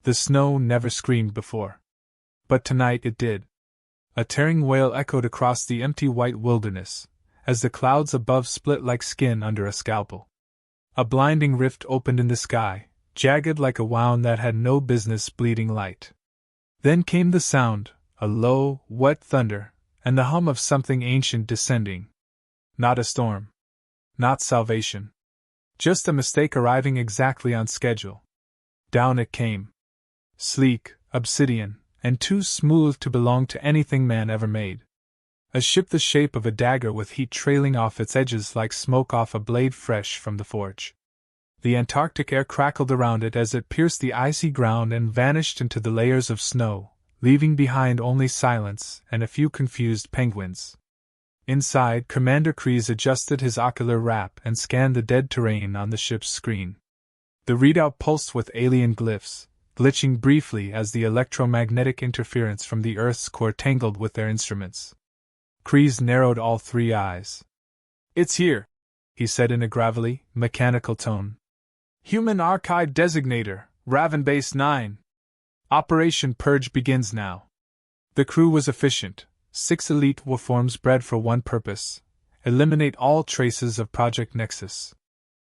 The snow never screamed before. But tonight it did. A tearing wail echoed across the empty white wilderness, as the clouds above split like skin under a scalpel. A blinding rift opened in the sky, jagged like a wound that had no business bleeding light. Then came the sound, a low, wet thunder, and the hum of something ancient descending. Not a storm. Not salvation. Just a mistake arriving exactly on schedule. Down it came. Sleek, obsidian, and too smooth to belong to anything man ever made. A ship the shape of a dagger with heat trailing off its edges like smoke off a blade fresh from the forge. The Antarctic air crackled around it as it pierced the icy ground and vanished into the layers of snow, leaving behind only silence and a few confused penguins. Inside, Commander Kreese adjusted his ocular wrap and scanned the dead terrain on the ship's screen. The readout pulsed with alien glyphs, glitching briefly as the electromagnetic interference from the Earth's core tangled with their instruments. Kreese narrowed all three eyes. "It's here," he said in a gravelly, mechanical tone. "Human Archive Designator, Raven Base 9. Operation Purge begins now." The crew was efficient, 6 elite warforms bred for one purpose: eliminate all traces of Project Nexus.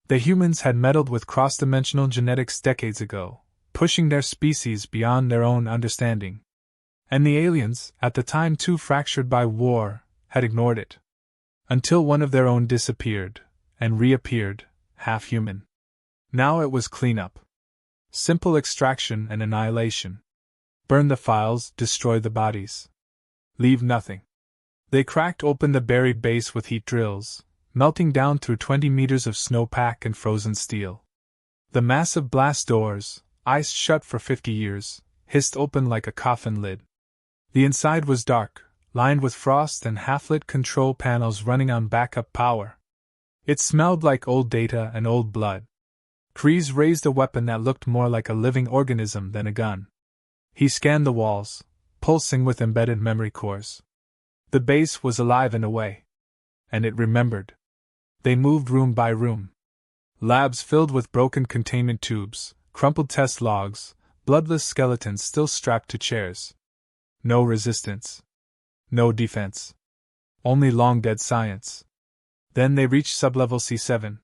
The humans had meddled with cross-dimensional genetics decades ago, pushing their species beyond their own understanding. And the aliens, at the time too fractured by war, had ignored it. Until one of their own disappeared, and reappeared, half-human. Now it was cleanup. Simple extraction and annihilation. Burn the files, destroy the bodies. Leave nothing. They cracked open the buried base with heat drills, melting down through 20 meters of snowpack and frozen steel. The massive blast doors, iced shut for 50 years, hissed open like a coffin lid. The inside was dark, lined with frost and half-lit control panels running on backup power. It smelled like old data and old blood. Kreese raised a weapon that looked more like a living organism than a gun. He scanned the walls, pulsing with embedded memory cores. The base was alive in a way. And it remembered. They moved room by room. Labs filled with broken containment tubes, crumpled test logs, bloodless skeletons still strapped to chairs. No resistance. No defense. Only long-dead science. Then they reached sublevel C7.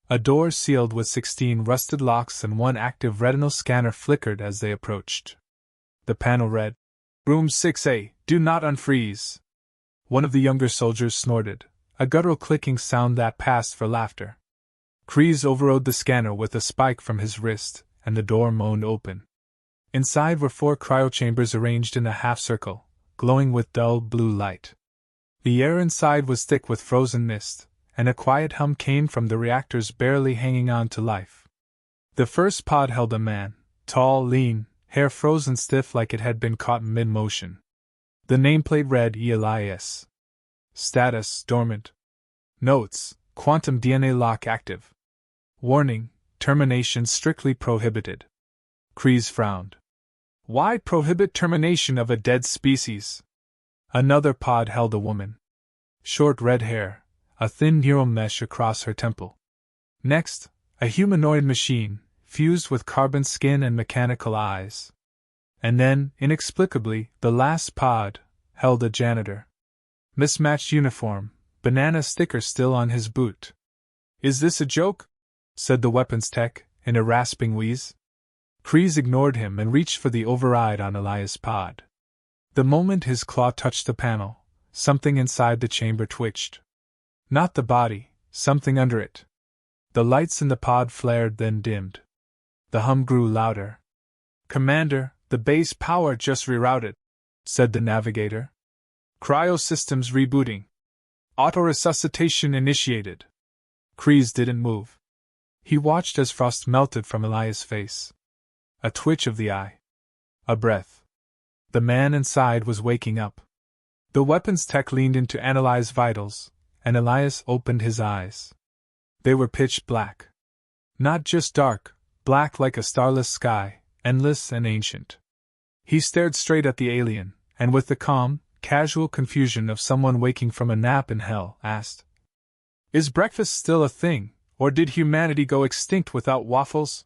A door sealed with 16 rusted locks and one active retinal scanner flickered as they approached. The panel read, "Room 6A, do not unfreeze." One of the younger soldiers snorted, a guttural clicking sound that passed for laughter. Kreese overrode the scanner with a spike from his wrist, and the door moaned open. Inside were 4 cryochambers arranged in a half-circle, glowing with dull blue light. The air inside was thick with frozen mist, and a quiet hum came from the reactors barely hanging on to life. The first pod held a man, tall, lean, hair frozen stiff like it had been caught mid-motion. The nameplate read ELIS. Status: dormant. Notes: quantum DNA lock active. Warning: termination strictly prohibited. Kreese frowned. Why prohibit termination of a dead species? Another pod held a woman. Short red hair, a thin neural mesh across her temple. Next, a humanoid machine, fused with carbon skin and mechanical eyes. And then, inexplicably, the last pod held a janitor. Mismatched uniform, banana sticker still on his boot. "Is this a joke?" said the weapons tech, in a rasping wheeze. Kreese ignored him and reached for the override on Elias' pod. The moment his claw touched the panel, something inside the chamber twitched. Not the body, something under it. The lights in the pod flared, then dimmed. The hum grew louder. "Commander, the base power just rerouted," said the navigator. "Cryosystems rebooting. Auto-resuscitation initiated." Kreese didn't move. He watched as frost melted from Elias' face. A twitch of the eye. A breath. The man inside was waking up. The weapons tech leaned in to analyze vitals, and Elias opened his eyes. They were pitch black. Not just dark, black like a starless sky, endless and ancient. He stared straight at the alien, and with the calm, casual confusion of someone waking from a nap in hell, asked, "Is breakfast still a thing, or did humanity go extinct without waffles?"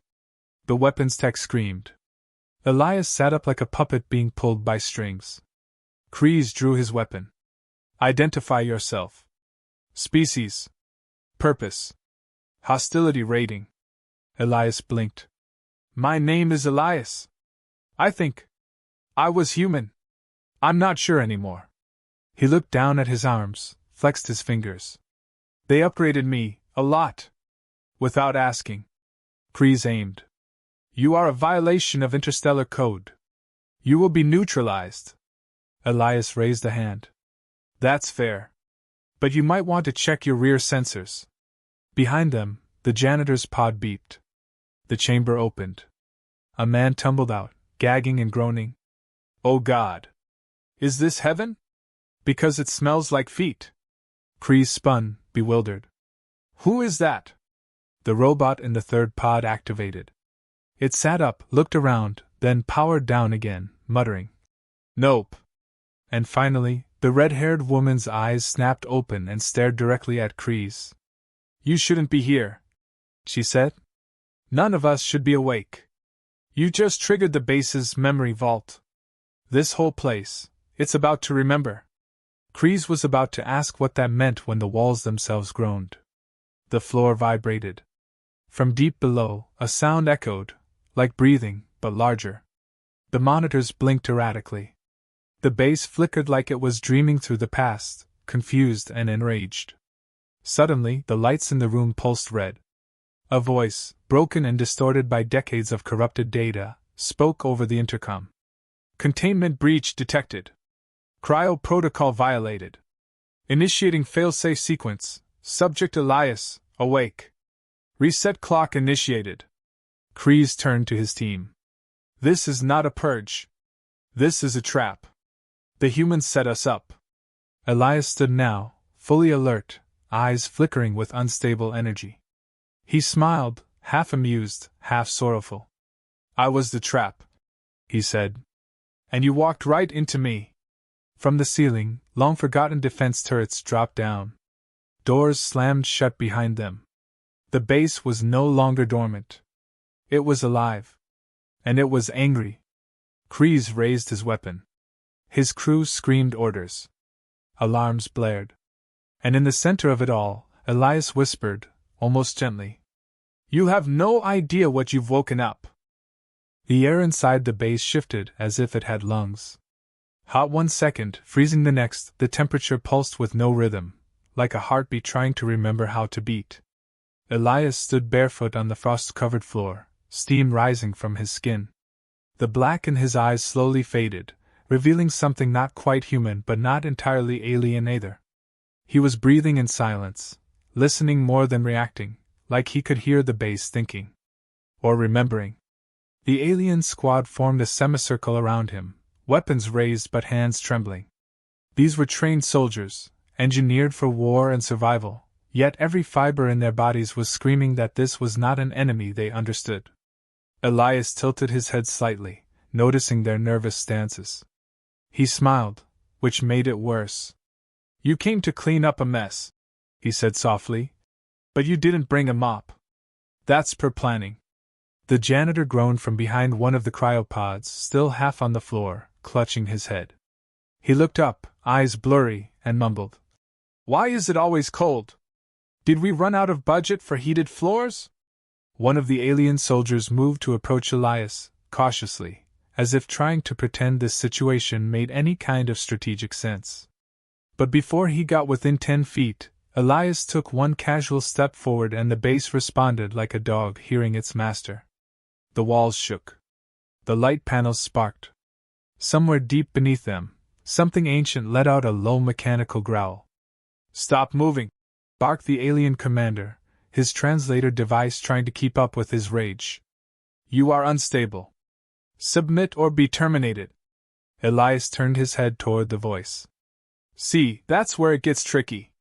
The weapons tech screamed. Elias sat up like a puppet being pulled by strings. Kreese drew his weapon. Identify yourself. Species. Purpose. Hostility rating. Elias blinked. My name is Elias. I think I was human. I'm not sure anymore. He looked down at his arms, flexed his fingers. They upgraded me, a lot. Without asking. Kreese aimed. You are a violation of interstellar code. You will be neutralized. Elias raised a hand. That's fair. But you might want to check your rear sensors. Behind them, the janitor's pod beeped. The chamber opened. A man tumbled out, gagging and groaning. Oh God! Is this heaven? Because it smells like feet. Kreese spun, bewildered. Who is that? The robot in the third pod activated. It sat up, looked around, then powered down again, muttering. Nope. And finally, the red-haired woman's eyes snapped open and stared directly at Kreese. You shouldn't be here, she said. None of us should be awake. You just triggered the base's memory vault. This whole place, it's about to remember. Kreese was about to ask what that meant when the walls themselves groaned. The floor vibrated. From deep below, a sound echoed, like breathing, but larger. The monitors blinked erratically. The base flickered like it was dreaming through the past, confused and enraged. Suddenly, the lights in the room pulsed red. A voice, broken and distorted by decades of corrupted data, spoke over the intercom. Containment breach detected. Cryo protocol violated. Initiating failsafe sequence. Subject Elias, awake. Reset clock initiated. Kreese turned to his team. This is not a purge. This is a trap. The humans set us up. Elias stood now, fully alert, eyes flickering with unstable energy. He smiled, half amused, half sorrowful. I was the trap, he said. And you walked right into me. From the ceiling, long-forgotten defense turrets dropped down. Doors slammed shut behind them. The base was no longer dormant. It was alive. And it was angry. Kreese raised his weapon. His crew screamed orders. Alarms blared. And in the center of it all, Elias whispered, almost gently. You have no idea what you've woken up. The air inside the base shifted as if it had lungs. Hot one second, freezing the next, the temperature pulsed with no rhythm, like a heartbeat trying to remember how to beat. Elias stood barefoot on the frost-covered floor, steam rising from his skin. The black in his eyes slowly faded, revealing something not quite human but not entirely alien either. He was breathing in silence, listening more than reacting, like he could hear the base thinking. Or remembering. The alien squad formed a semicircle around him, weapons raised but hands trembling. These were trained soldiers, engineered for war and survival, yet every fiber in their bodies was screaming that this was not an enemy they understood. Elias tilted his head slightly, noticing their nervous stances. He smiled, which made it worse. You came to clean up a mess, he said softly. But you didn't bring a mop. That's per planning. The janitor groaned from behind one of the cryopods, still half on the floor, clutching his head. He looked up, eyes blurry, and mumbled. Why is it always cold? Did we run out of budget for heated floors? One of the alien soldiers moved to approach Elias, cautiously, as if trying to pretend this situation made any kind of strategic sense. But before he got within 10 feet, Elias took one casual step forward and the base responded like a dog hearing its master. The walls shook. The light panels sparked. Somewhere deep beneath them, something ancient let out a low mechanical growl. Stop moving, barked the alien commander, his translator device trying to keep up with his rage. You are unstable. Submit or be terminated. Elias turned his head toward the voice. See, that's where it gets tricky.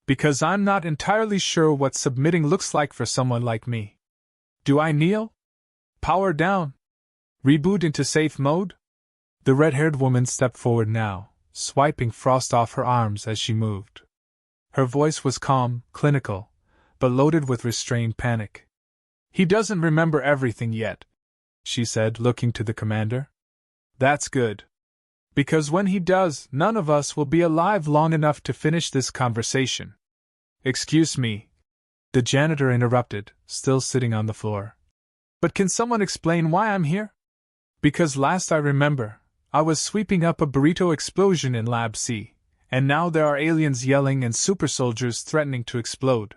Because I'm not entirely sure what submitting looks like for someone like me. Do I kneel? Power down? Reboot into safe mode? The red-haired woman stepped forward now, swiping frost off her arms as she moved. Her voice was calm, clinical, but loaded with restrained panic. He doesn't remember everything yet, she said, looking to the commander. That's good. Because when he does, none of us will be alive long enough to finish this conversation. Excuse me, the janitor interrupted, still sitting on the floor. But can someone explain why I'm here? Because last I remember, I was sweeping up a burrito explosion in Lab C, and now there are aliens yelling and super soldiers threatening to explode.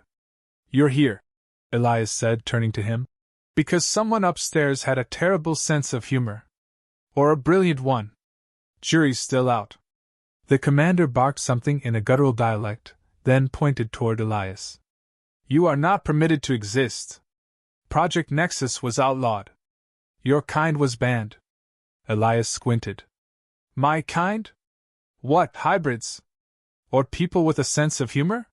You're here, Elias said, turning to him, because someone upstairs had a terrible sense of humor. Or a brilliant one. Jury's still out. The commander barked something in a guttural dialect, then pointed toward Elias. You are not permitted to exist. Project Nexus was outlawed. Your kind was banned. Elias squinted. My kind? What, hybrids? Or people with a sense of humor?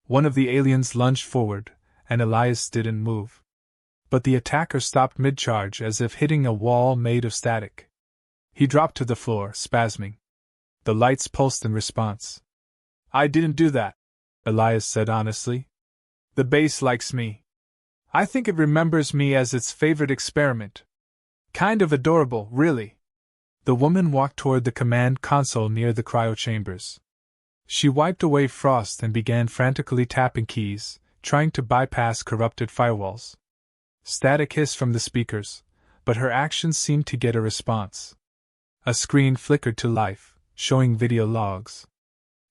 One of the aliens lunged forward, and Elias didn't move. But the attacker stopped mid-charge as if hitting a wall made of static. He dropped to the floor, spasming. The lights pulsed in response. I didn't do that, Elias said honestly. The base likes me. I think it remembers me as its favorite experiment. Kind of adorable, really. The woman walked toward the command console near the cryo chambers. She wiped away frost and began frantically tapping keys, trying to bypass corrupted firewalls. Static hissed from the speakers, but her actions seemed to get a response. A screen flickered to life, showing video logs.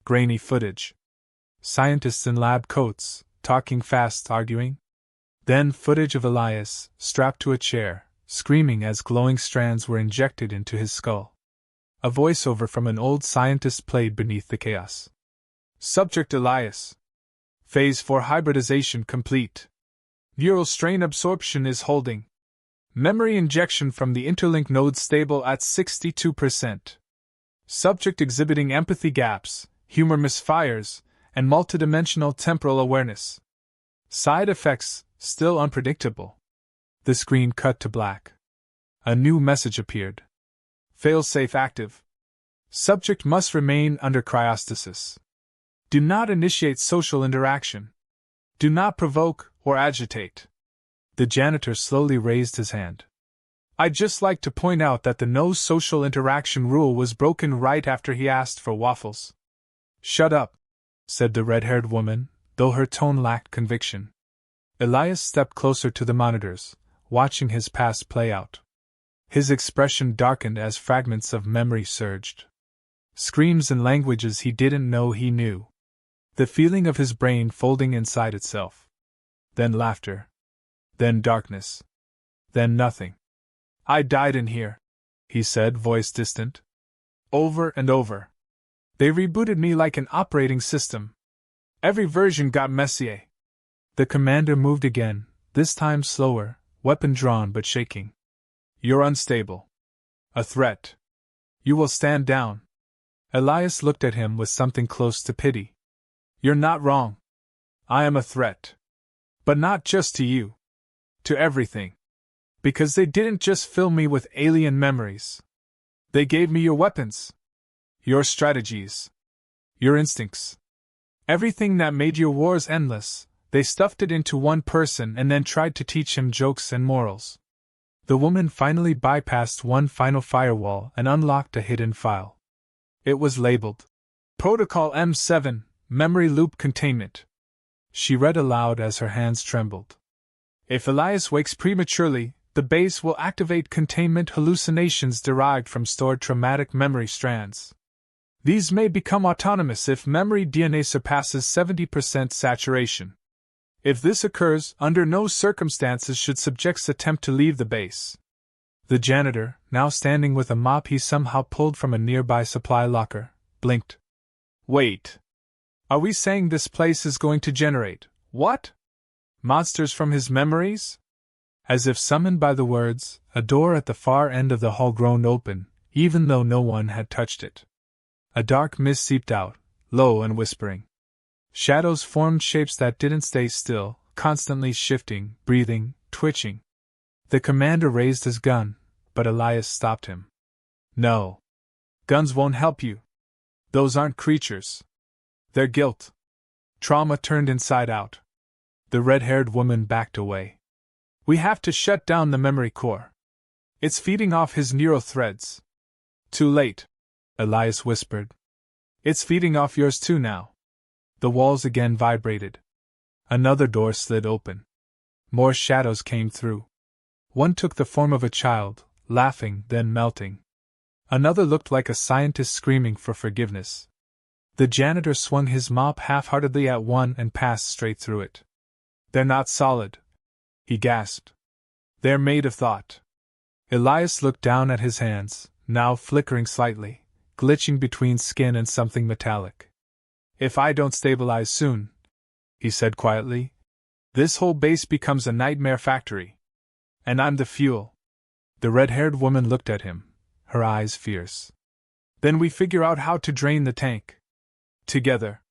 Grainy footage. Scientists in lab coats, talking fast, arguing. Then footage of Elias, strapped to a chair, screaming as glowing strands were injected into his skull. A voiceover from an old scientist played beneath the chaos. Subject Elias. Phase 4 hybridization complete. Neural strain absorption is holding. Memory injection from the interlink node stable at 62%. Subject exhibiting empathy gaps, humor misfires, and multidimensional temporal awareness. Side effects still unpredictable. The screen cut to black. A new message appeared. Failsafe active. Subject must remain under cryostasis. Do not initiate social interaction. Do not provoke or agitate. The janitor slowly raised his hand. I'd just like to point out that the no social interaction rule was broken right after he asked for waffles. Shut up, said the red-haired woman, though her tone lacked conviction. Elias stepped closer to the monitors, watching his past play out. His expression darkened as fragments of memory surged. Screams in languages he didn't know he knew. The feeling of his brain folding inside itself. Then laughter. Then darkness. Then nothing. I died in here, he said, voice distant. Over and over. They rebooted me like an operating system. Every version got Messier. The commander moved again, this time slower, weapon drawn but shaking. You're unstable. A threat. You will stand down. Elias looked at him with something close to pity. You're not wrong. I am a threat. But not just to you. To everything. Because they didn't just fill me with alien memories. They gave me your weapons. Your strategies. Your instincts. Everything that made your wars endless, they stuffed it into one person and then tried to teach him jokes and morals. The woman finally bypassed one final firewall and unlocked a hidden file. It was labeled Protocol M7, Memory Loop Containment. She read aloud as her hands trembled. If Elias wakes prematurely, the base will activate containment hallucinations derived from stored traumatic memory strands. These may become autonomous if memory DNA surpasses 70% saturation. If this occurs, under no circumstances should subjects attempt to leave the base. The janitor, now standing with a mop he somehow pulled from a nearby supply locker, blinked. Wait. Are we saying this place is going to generate, what? Monsters from his memories? As if summoned by the words, a door at the far end of the hall groaned open, even though no one had touched it. A dark mist seeped out, low and whispering. Shadows formed shapes that didn't stay still, constantly shifting, breathing, twitching. The commander raised his gun, but Elias stopped him. No. Guns won't help you. Those aren't creatures. They're guilt. Trauma turned inside out. The red-haired woman backed away. We have to shut down the memory core. It's feeding off his neural threads. Too late, Elias whispered. It's feeding off yours too now. The walls again vibrated. Another door slid open. More shadows came through. One took the form of a child, laughing, then melting. Another looked like a scientist screaming for forgiveness. The janitor swung his mop half-heartedly at one and passed straight through it. They're not solid, he gasped. They're made of thought. Elias looked down at his hands, now flickering slightly, glitching between skin and something metallic. If I don't stabilize soon, he said quietly, this whole base becomes a nightmare factory. And I'm the fuel. The red-haired woman looked at him, her eyes fierce. Then we figure out how to drain the tank. Together.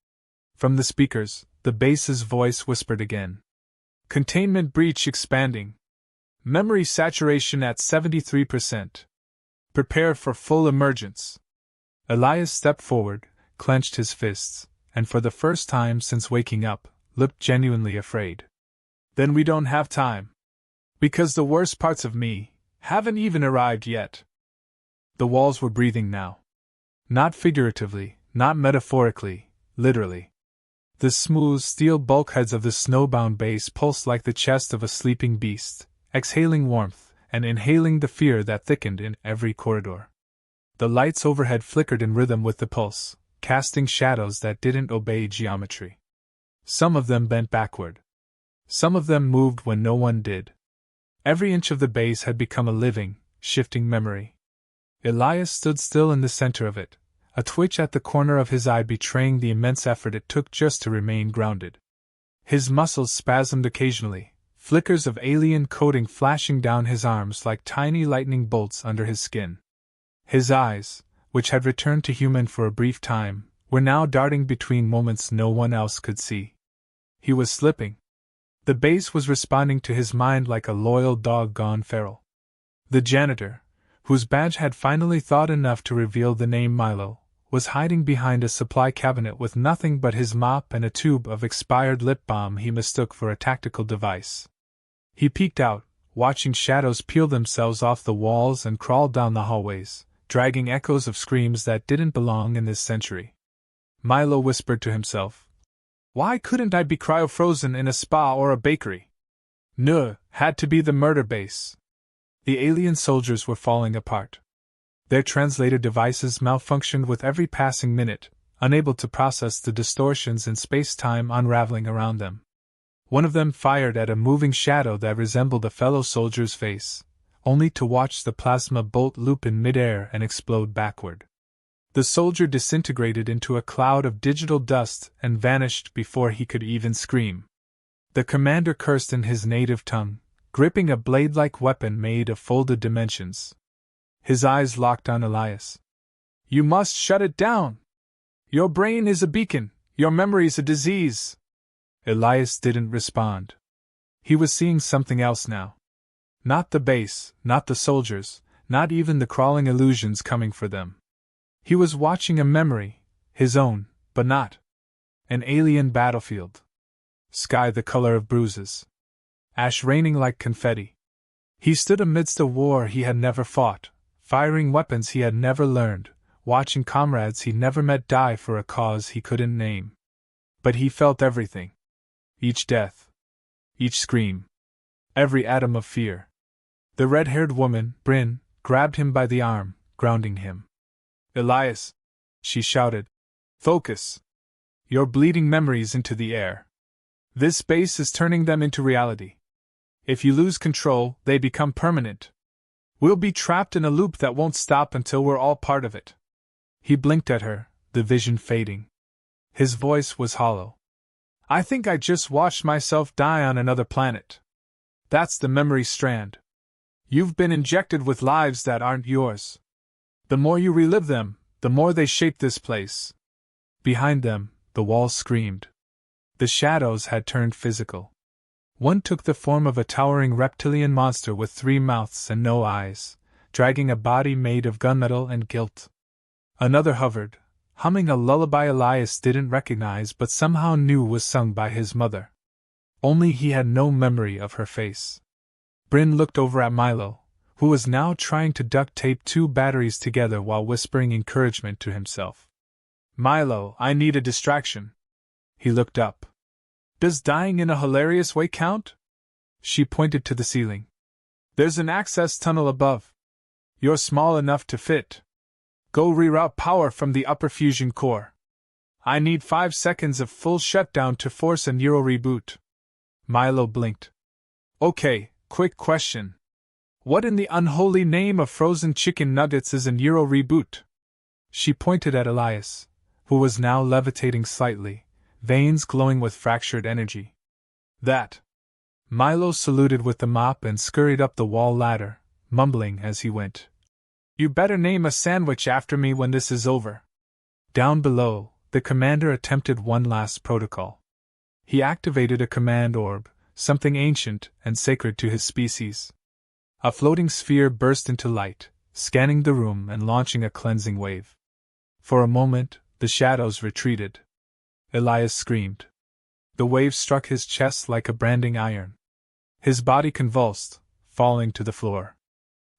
From the speakers, the base's voice whispered again. Containment breach expanding. Memory saturation at 73%. Prepare for full emergence. Elias stepped forward, clenched his fists, and for the first time since waking up, looked genuinely afraid. Then we don't have time. Because the worst parts of me haven't even arrived yet. The walls were breathing now. Not figuratively, not metaphorically, literally. The smooth steel bulkheads of the snowbound base pulsed like the chest of a sleeping beast, exhaling warmth and inhaling the fear that thickened in every corridor. The lights overhead flickered in rhythm with the pulse, casting shadows that didn't obey geometry. Some of them bent backward. Some of them moved when no one did. Every inch of the base had become a living, shifting memory. Elias stood still in the center of it, a twitch at the corner of his eye betraying the immense effort it took just to remain grounded. His muscles spasmed occasionally, flickers of alien coating flashing down his arms like tiny lightning bolts under his skin. His eyes, which had returned to human for a brief time, were now darting between moments no one else could see. He was slipping. The base was responding to his mind like a loyal dog gone feral. The janitor, whose badge had finally thought enough to reveal the name Milo, was hiding behind a supply cabinet with nothing but his mop and a tube of expired lip balm he mistook for a tactical device. He peeked out, watching shadows peel themselves off the walls and crawl down the hallways, dragging echoes of screams that didn't belong in this century. Milo whispered to himself, why couldn't I be cryo-frozen in a spa or a bakery? No, had to be the murder base. The alien soldiers were falling apart. Their translator devices malfunctioned with every passing minute, unable to process the distortions in space-time unraveling around them. One of them fired at a moving shadow that resembled a fellow soldier's face, only to watch the plasma bolt loop in midair and explode backward. The soldier disintegrated into a cloud of digital dust and vanished before he could even scream. The commander cursed in his native tongue, gripping a blade-like weapon made of folded dimensions. His eyes locked on Elias. You must shut it down! Your brain is a beacon, your memory's a disease! Elias didn't respond. He was seeing something else now. Not the base, not the soldiers, not even the crawling illusions coming for them. He was watching a memory, his own, but not. An alien battlefield. Sky the color of bruises. Ash raining like confetti. He stood amidst a war he had never fought, firing weapons he had never learned, watching comrades he never met die for a cause he couldn't name. But he felt everything. Each death. Each scream. Every atom of fear. The red-haired woman, Bryn, grabbed him by the arm, grounding him. Elias, she shouted. Focus. You're bleeding memories into the air. This space is turning them into reality. If you lose control, they become permanent. We'll be trapped in a loop that won't stop until we're all part of it. He blinked at her, the vision fading. His voice was hollow. I think I just watched myself die on another planet. That's the memory strand. You've been injected with lives that aren't yours. The more you relive them, the more they shape this place. Behind them, the walls screamed. The shadows had turned physical. One took the form of a towering reptilian monster with 3 mouths and no eyes, dragging a body made of gunmetal and gilt. Another hovered, humming a lullaby Elias didn't recognize but somehow knew was sung by his mother. Only he had no memory of her face. Bryn looked over at Milo, who was now trying to duct tape two batteries together while whispering encouragement to himself. Milo, I need a distraction. He looked up. Does dying in a hilarious way count? She pointed to the ceiling. There's an access tunnel above. You're small enough to fit. Go reroute power from the upper fusion core. I need 5 seconds of full shutdown to force a neural reboot. Milo blinked. Okay, quick question. What in the unholy name of frozen chicken nuggets is a neural reboot? She pointed at Elias, who was now levitating slightly, veins glowing with fractured energy. That. Milo saluted with the mop and scurried up the wall ladder, mumbling as he went. You better name a sandwich after me when this is over. Down below, the commander attempted one last protocol. He activated a command orb, something ancient and sacred to his species. A floating sphere burst into light, scanning the room and launching a cleansing wave. For a moment, the shadows retreated. Elias screamed. The wave struck his chest like a branding iron. His body convulsed, falling to the floor.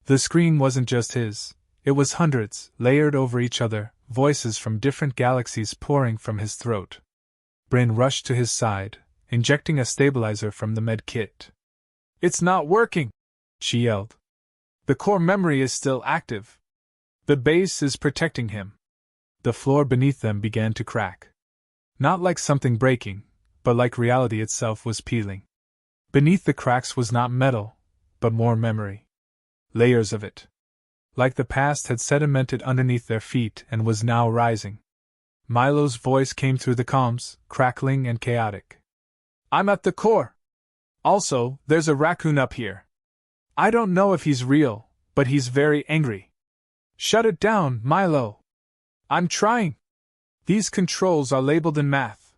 The scream wasn't just his, it was hundreds, layered over each other, voices from different galaxies pouring from his throat. Bryn rushed to his side, injecting a stabilizer from the med kit. It's not working! She yelled. The core memory is still active. The base is protecting him. The floor beneath them began to crack. Not like something breaking, but like reality itself was peeling. Beneath the cracks was not metal, but more memory. Layers of it. Like the past had sedimented underneath their feet and was now rising. Milo's voice came through the comms, crackling and chaotic. I'm at the core. Also, there's a raccoon up here. I don't know if he's real, but he's very angry. Shut it down, Milo. I'm trying. These controls are labeled in math.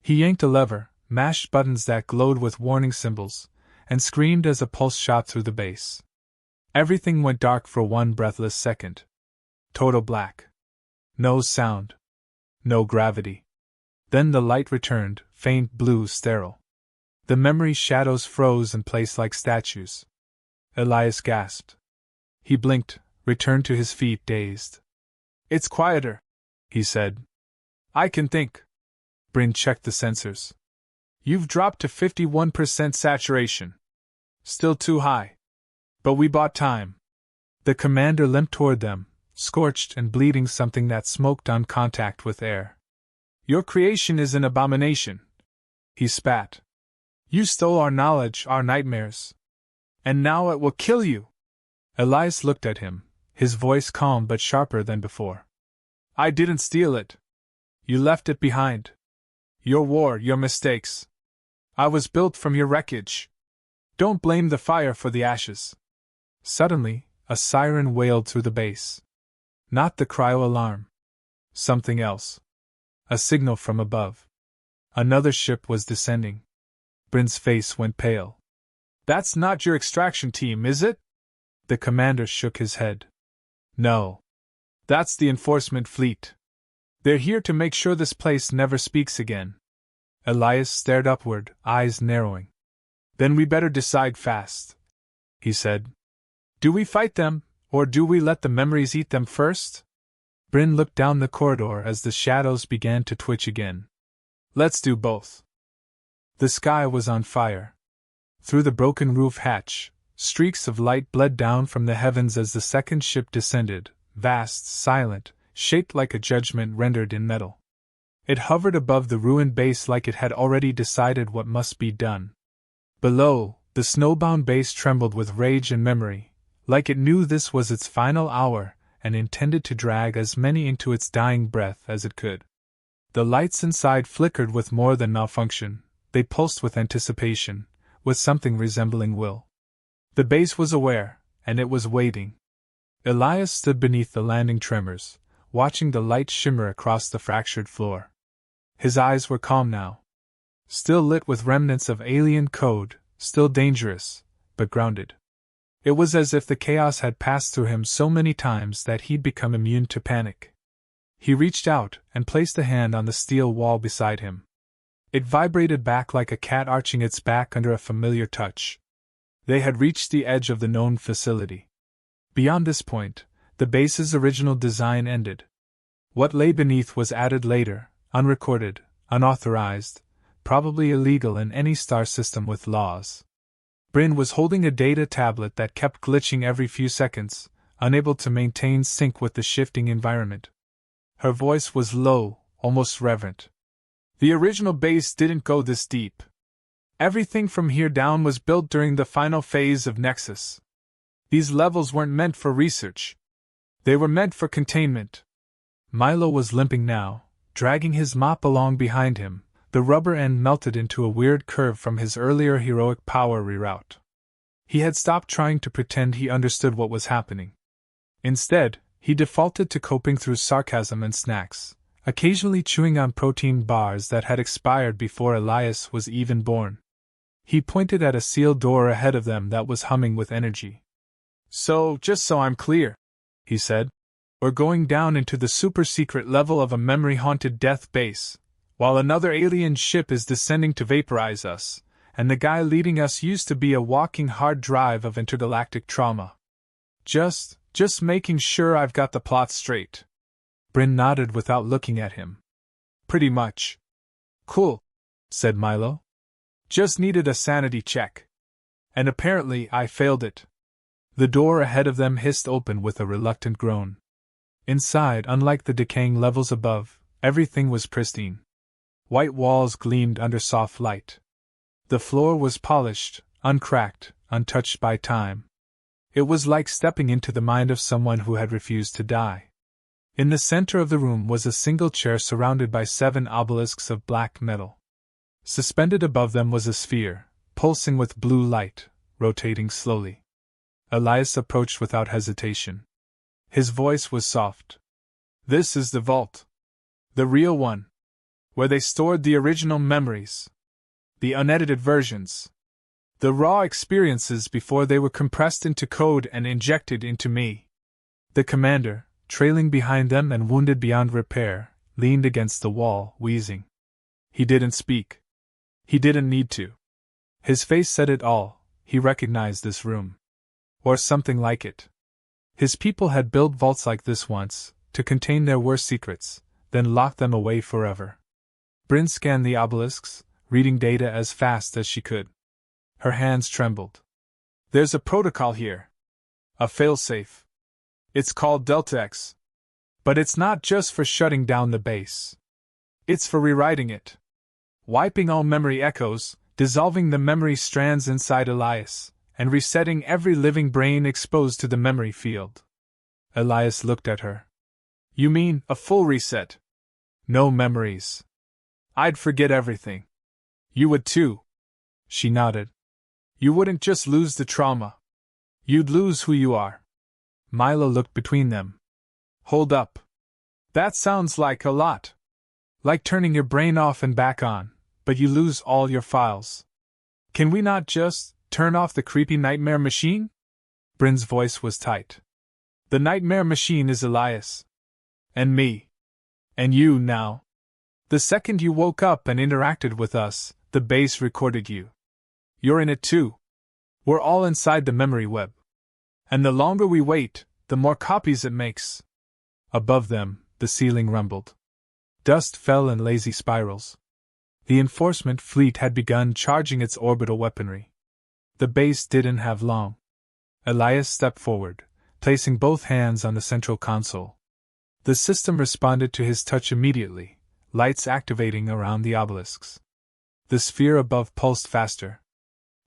He yanked a lever, mashed buttons that glowed with warning symbols, and screamed as a pulse shot through the base. Everything went dark for one breathless second. Total black. No sound. No gravity. Then the light returned, faint blue, sterile. The memory shadows froze in place like statues. Elias gasped. He blinked, returned to his feet dazed. It's quieter, he said. I can think. Bryn checked the sensors. You've dropped to 51% saturation. Still too high. But we bought time. The commander limped toward them, scorched and bleeding, something that smoked on contact with air. Your creation is an abomination. He spat. You stole our knowledge, our nightmares. And now it will kill you. Elias looked at him, his voice calm but sharper than before. I didn't steal it. You left it behind. Your war, your mistakes. I was built from your wreckage. Don't blame the fire for the ashes. Suddenly, a siren wailed through the base. Not the cryo alarm. Something else. A signal from above. Another ship was descending. Bryn's face went pale. That's not your extraction team, is it? The commander shook his head. No. That's the enforcement fleet. They're here to make sure this place never speaks again. Elias stared upward, eyes narrowing. Then we better decide fast, he said. Do we fight them, or do we let the memories eat them first? Bryn looked down the corridor as the shadows began to twitch again. Let's do both. The sky was on fire. Through the broken roof hatch, streaks of light bled down from the heavens as the second ship descended, vast, silent, shaped like a judgment rendered in metal. It hovered above the ruined base like it had already decided what must be done. Below, the Snowbound base trembled with rage and memory, like it knew this was its final hour and intended to drag as many into its dying breath as it could. The lights inside flickered with more than malfunction, they pulsed with anticipation, with something resembling will. The base was aware, and it was waiting. Elias stood beneath the landing tremors, watching the light shimmer across the fractured floor. His eyes were calm now. Still lit with remnants of alien code, still dangerous, but grounded. It was as if the chaos had passed through him so many times that he'd become immune to panic. He reached out and placed a hand on the steel wall beside him. It vibrated back like a cat arching its back under a familiar touch. They had reached the edge of the known facility. Beyond this point, the base's original design ended. What lay beneath was added later, unrecorded, unauthorized, probably illegal in any star system with laws. Bryn was holding a data tablet that kept glitching every few seconds, unable to maintain sync with the shifting environment. Her voice was low, almost reverent. The original base didn't go this deep. Everything from here down was built during the final phase of Nexus. These levels weren't meant for research. They were meant for containment. Milo was limping now, dragging his mop along behind him, the rubber end melted into a weird curve from his earlier heroic power reroute. He had stopped trying to pretend he understood what was happening. Instead, he defaulted to coping through sarcasm and snacks, occasionally chewing on protein bars that had expired before Elias was even born. He pointed at a sealed door ahead of them that was humming with energy. "So, just so I'm clear," he said, "we're going down into the super-secret level of a memory-haunted death base, while another alien ship is descending to vaporize us, and the guy leading us used to be a walking hard drive of intergalactic trauma. Just making sure I've got the plot straight." Bryn nodded without looking at him. "Pretty much." "Cool," said Milo. "Just needed a sanity check. And apparently I failed it." The door ahead of them hissed open with a reluctant groan. Inside, unlike the decaying levels above, everything was pristine. White walls gleamed under soft light. The floor was polished, uncracked, untouched by time. It was like stepping into the mind of someone who had refused to die. In the center of the room was a single chair surrounded by 7 obelisks of black metal. Suspended above them was a sphere, pulsing with blue light, rotating slowly. Elias approached without hesitation. His voice was soft. "This is the vault. The real one. Where they stored the original memories. The unedited versions. The raw experiences before they were compressed into code and injected into me." The commander, trailing behind them and wounded beyond repair, leaned against the wall, wheezing. He didn't speak. He didn't need to. His face said it all. He recognized this room. Or something like it. His people had built vaults like this once, to contain their worst secrets, then lock them away forever. Bryn scanned the obelisks, reading data as fast as she could. Her hands trembled. "There's a protocol here. A failsafe. It's called Delta X. But it's not just for shutting down the base. It's for rewriting it. Wiping all memory echoes, dissolving the memory strands inside Elias, and resetting every living brain exposed to the memory field." Elias looked at her. "You mean a full reset? No memories. I'd forget everything." "You would too." She nodded. "You wouldn't just lose the trauma. You'd lose who you are." Milo looked between them. "Hold up. That sounds like a lot. Like turning your brain off and back on, but you lose all your files. Can we not just turn off the creepy nightmare machine?" Bryn's voice was tight. "The nightmare machine is Elias. And me. And you now. The second you woke up and interacted with us, the base recorded you. You're in it too. We're all inside the memory web. And the longer we wait, the more copies it makes." Above them, the ceiling rumbled. Dust fell in lazy spirals. The enforcement fleet had begun charging its orbital weaponry. The base didn't have long. Elias stepped forward, placing both hands on the central console. The system responded to his touch immediately, lights activating around the obelisks. The sphere above pulsed faster.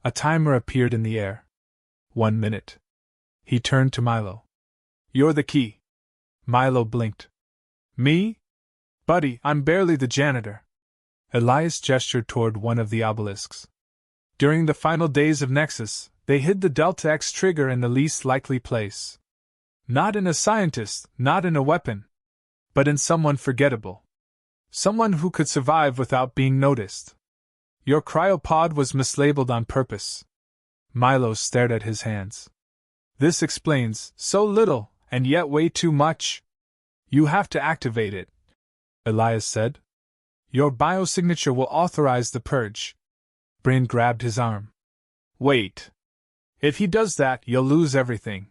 A timer appeared in the air. 1 minute. He turned to Milo. "You're the key." Milo blinked. "Me? Buddy, I'm barely the janitor." Elias gestured toward one of the obelisks. "During the final days of Nexus, they hid the Delta X trigger in the least likely place. Not in a scientist, not in a weapon. But in someone forgettable. Someone who could survive without being noticed. Your cryopod was mislabeled on purpose." Milo stared at his hands. "This explains so little, and yet way too much. You have to activate it," Elias said. "Your biosignature will authorize the purge." Bryn grabbed his arm. "Wait. If he does that, you'll lose everything."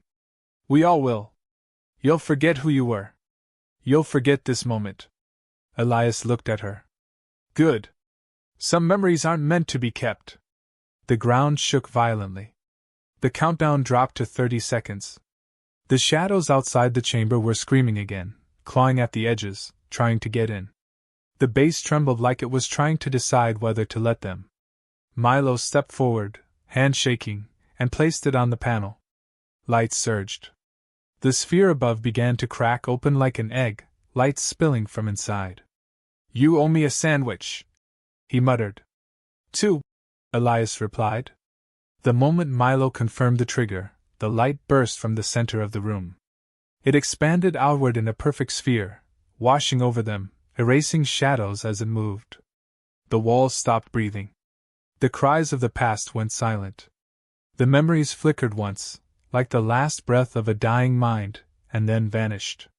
We all will. You'll forget who you were. You'll forget this moment. Elias looked at her. Good. Some memories aren't meant to be kept. The ground shook violently. The countdown dropped to 30 seconds. The shadows outside the chamber were screaming again, clawing at the edges, trying to get in. The base trembled like it was trying to decide whether to let them. Milo stepped forward, hand shaking, and placed it on the panel. Light surged. The sphere above began to crack open like an egg, light spilling from inside. You owe me a sandwich, he muttered. 2, Elias replied. The moment Milo confirmed the trigger, the light burst from the center of the room. It expanded outward in a perfect sphere, washing over them, erasing shadows as it moved. The walls stopped breathing. The cries of the past went silent. The memories flickered once, like the last breath of a dying mind, and then vanished.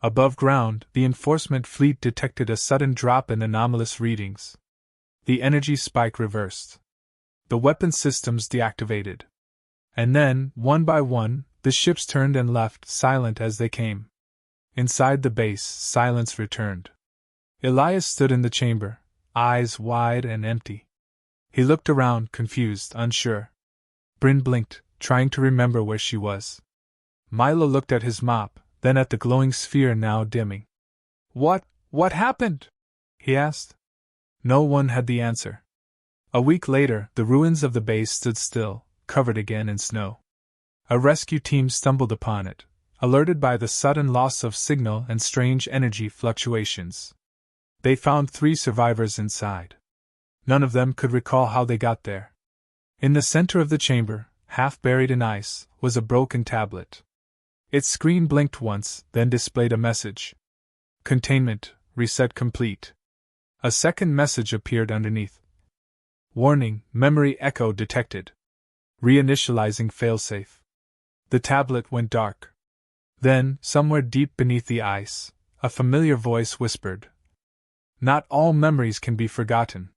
Above ground, the enforcement fleet detected a sudden drop in anomalous readings. The energy spike reversed. The weapon systems deactivated. And then, one by one, the ships turned and left, silent as they came. Inside the base, silence returned. Elias stood in the chamber, eyes wide and empty. He looked around, confused, unsure. Bryn blinked, trying to remember where she was. Milo looked at his mop, then at the glowing sphere now dimming. What happened? He asked. No one had the answer. A week later, the ruins of the base stood still, covered again in snow. A rescue team stumbled upon it, alerted by the sudden loss of signal and strange energy fluctuations. They found 3 survivors inside. None of them could recall how they got there. In the center of the chamber, half buried in ice, was a broken tablet. Its screen blinked once, then displayed a message. Containment, reset complete. A second message appeared underneath. Warning, memory echo detected. Reinitializing Failsafe. The tablet went dark. Then, somewhere deep beneath the ice, a familiar voice whispered. Not all memories can be forgotten.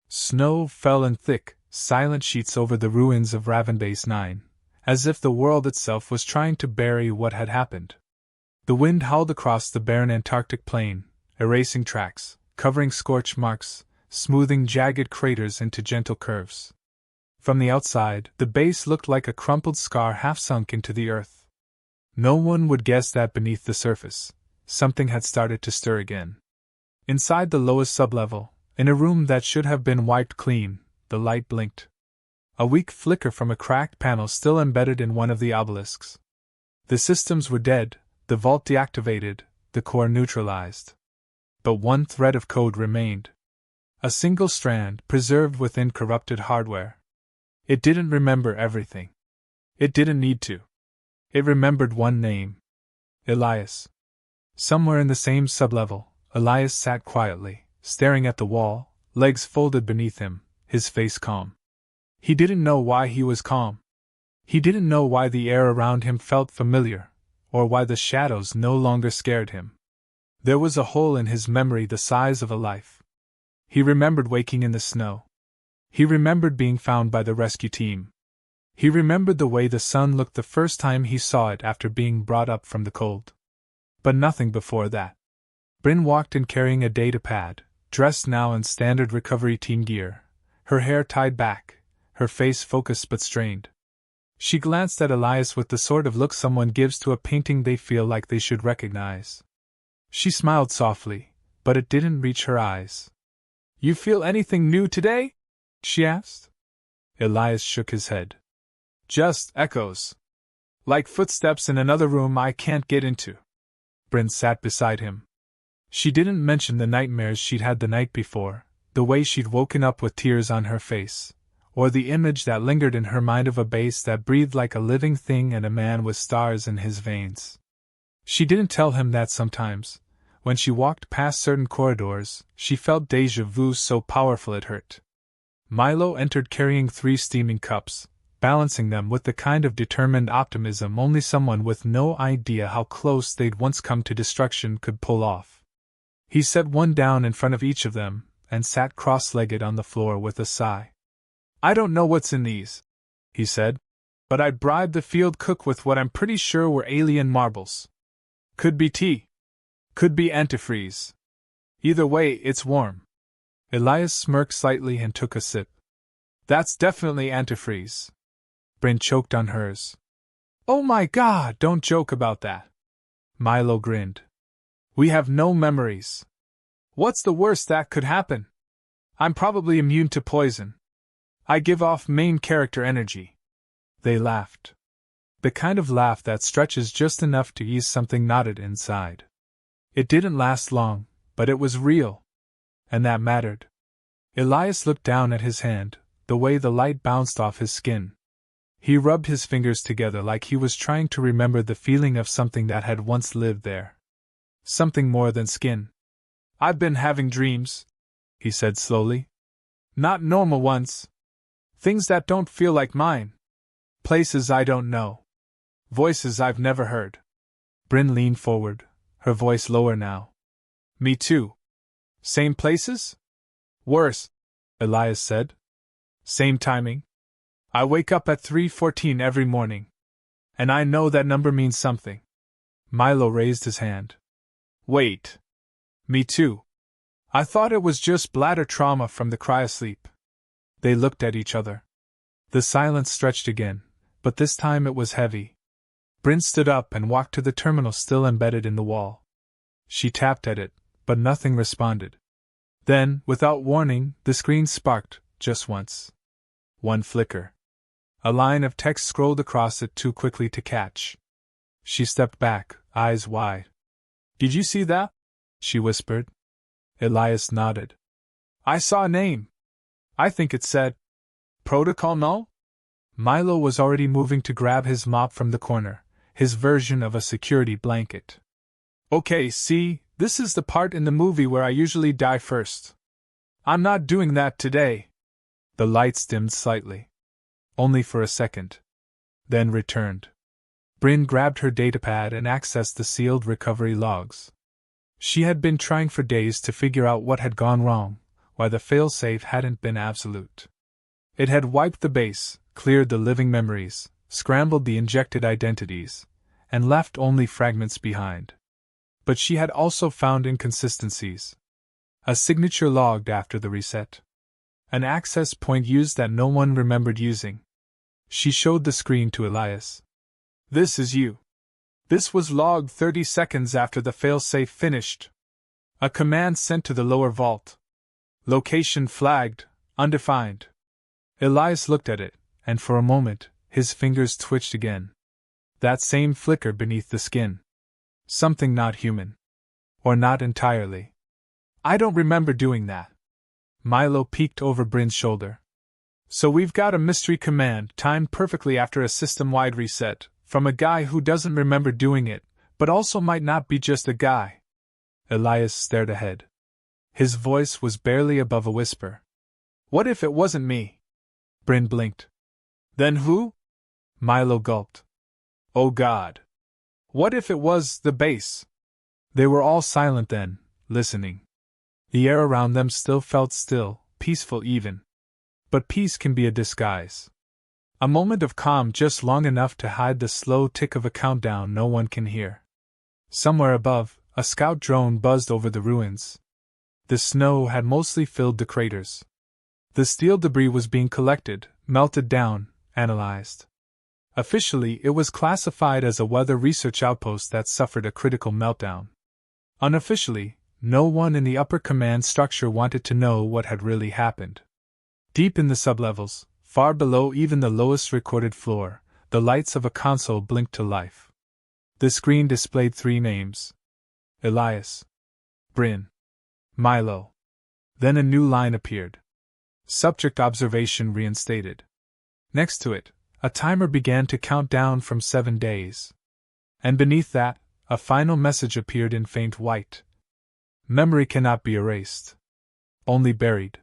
Snow fell in thick, silent sheets over the ruins of Raven Base 9, as if the world itself was trying to bury what had happened. The wind howled across the barren Antarctic plain, erasing tracks, covering scorch marks, smoothing jagged craters into gentle curves. From the outside, the base looked like a crumpled scar half sunk into the earth. No one would guess that beneath the surface, something had started to stir again. Inside the lowest sublevel, in a room that should have been wiped clean, the light blinked. A weak flicker from a cracked panel still embedded in one of the obelisks. The systems were dead, the vault deactivated, the core neutralized. But one thread of code remained. A single strand, preserved within corrupted hardware. It didn't remember everything. It didn't need to. It remembered one name. Elias. Somewhere in the same sublevel, Elias sat quietly, staring at the wall, legs folded beneath him, his face calm. He didn't know why he was calm. He didn't know why the air around him felt familiar, or why the shadows no longer scared him. There was a hole in his memory the size of a life. He remembered waking in the snow. He remembered being found by the rescue team. He remembered the way the sun looked the first time he saw it after being brought up from the cold. But nothing before that. Bryn walked in carrying a data pad, dressed now in standard recovery team gear, her hair tied back, her face focused but strained. She glanced at Elias with the sort of look someone gives to a painting they feel like they should recognize. She smiled softly, but it didn't reach her eyes. You feel anything new today? She asked. Elias shook his head. Just echoes. Like footsteps in another room I can't get into. Bryn sat beside him. She didn't mention the nightmares she'd had the night before, the way she'd woken up with tears on her face, or the image that lingered in her mind of a base that breathed like a living thing and a man with stars in his veins. She didn't tell him that sometimes, when she walked past certain corridors, she felt déjà vu so powerful it hurt. Milo entered carrying 3 steaming cups, balancing them with the kind of determined optimism only someone with no idea how close they'd once come to destruction could pull off. He set one down in front of each of them, and sat cross-legged on the floor with a sigh. I don't know what's in these, he said. but I'd bribed the field cook with what I'm pretty sure were alien marbles. Could be tea. Could be antifreeze. Either way, it's warm. Elias smirked slightly and took a sip. That's definitely antifreeze. Bryn choked on hers. Oh my God, don't joke about that. Milo grinned. We have no memories. What's the worst that could happen? I'm probably immune to poison. I give off main character energy. They laughed. The kind of laugh that stretches just enough to ease something knotted inside. It didn't last long, but it was real. And that mattered. Elias looked down at his hand, the way the light bounced off his skin. He rubbed his fingers together like he was trying to remember the feeling of something that had once lived there. Something more than skin. I've been having dreams, he said slowly. Not normal ones. Things that don't feel like mine. Places I don't know. Voices I've never heard. Bryn leaned forward, her voice lower now. Me too. Same places? Worse, Elias said. Same timing. I wake up at 3:14 every morning. And I know that number means something. Milo raised his hand. Wait. Me too. I thought it was just bladder trauma from the cryosleep. They looked at each other. The silence stretched again, but this time it was heavy. Bryn stood up and walked to the terminal still embedded in the wall. She tapped at it, but nothing responded. Then, without warning, the screen sparked, just once. One flicker. A line of text scrolled across it too quickly to catch. She stepped back, eyes wide. Did you see that? She whispered. Elias nodded. I saw a name. I think it said, Protocol Null? Milo was already moving to grab his mop from the corner, his version of a security blanket. Okay, see, this is the part in the movie where I usually die first. I'm not doing that today. The lights dimmed slightly. Only for a second. Then returned. Bryn grabbed her datapad and accessed the sealed recovery logs. She had been trying for days to figure out what had gone wrong, why the failsafe hadn't been absolute. It had wiped the base, cleared the living memories, scrambled the injected identities, and left only fragments behind. But she had also found inconsistencies. A signature logged after the reset. An access point used that no one remembered using. She showed the screen to Elias. This is you. This was logged 30 seconds after the failsafe finished. A command sent to the lower vault. Location flagged, undefined. Elias looked at it, and for a moment, his fingers twitched again. That same flicker beneath the skin. Something not human. Or not entirely. I don't remember doing that. Milo peeked over Bryn's shoulder. So we've got a mystery command timed perfectly after a system-wide reset, from a guy who doesn't remember doing it, but also might not be just a guy. Elias stared ahead. His voice was barely above a whisper. What if it wasn't me? Bryn blinked. Then who? Milo gulped. Oh God. What if it was the base? They were all silent then, listening. The air around them still felt still, peaceful even. But peace can be a disguise. A moment of calm just long enough to hide the slow tick of a countdown no one can hear. Somewhere above, a scout drone buzzed over the ruins. The snow had mostly filled the craters. The steel debris was being collected, melted down, analyzed. Officially, it was classified as a weather research outpost that suffered a critical meltdown. Unofficially, no one in the upper command structure wanted to know what had really happened. Deep in the sublevels, far below even the lowest recorded floor, the lights of a console blinked to life. The screen displayed 3 names. Elias. Bryn. Milo. Then a new line appeared. Subject observation reinstated. Next to it, a timer began to count down from 7 days. And beneath that, a final message appeared in faint white. Memory cannot be erased. Only buried.